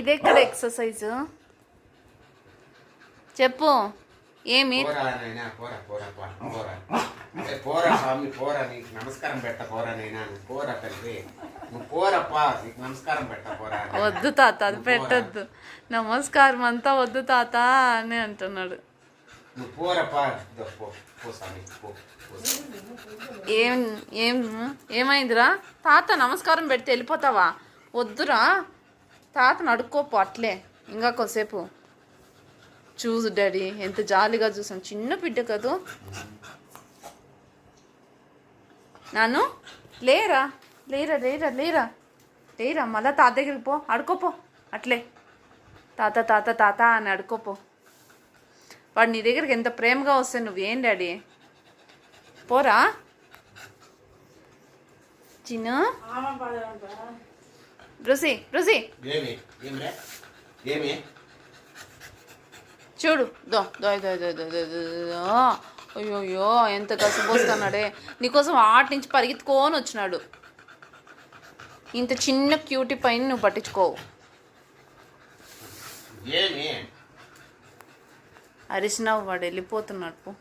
ఇదెక్కడ ఎక్సర్సైజ్ చెప్పు. ఏమి పోరా స్వామి పోరా, నీకు నమస్కారం పెట్ట పోరా నైనా, నువ్వు పోరా తల్లి, నువ్వు పోరప్పా, నీకు నమస్కారం పెట్ట పోరా. వద్దు తాత, అది పెట్టద్దు. నమస్కారం అంతా వద్దు తాత అని అంటున్నాడు. నువ్వు పోరప్పా, పో స్వామి పో. ఏం ఏం ఏమైందిరా తాత? నమస్కారం పెడితే వెళ్ళిపోతావా? వద్దురా తాతను అడుక్కోపో అట్లే ఇంకా కొద్దిసేపు. చూసు డాడీ, ఎంత జాలిగా చూసాను. చిన్న బిడ్డ కదూ. నాను లేరా లేరా లేరా లేరా లేరా, మళ్ళా తాత దగ్గరికి పో, అడుకోపో అట్లే. తాత తాత తాత అని అడుకోపో. వాడు నీ దగ్గరికి ఎంత ప్రేమగా వస్తే నువ్వేం డాడీ? పోరా చిన్న రుసి రుసి చూడు. దో దో దో దో దో దో దో. అయ్యోయ్యో ఎంత కసిపోస్తున్నాడే. నీకోసం ఆటి నుంచి పరిగెత్తుకొని వచ్చినాడు. ఇంత చిన్న క్యూటీ పైన నువ్వు పట్టించుకోవు. అరిసినావు, వాడు వెళ్ళిపోతున్నాడు.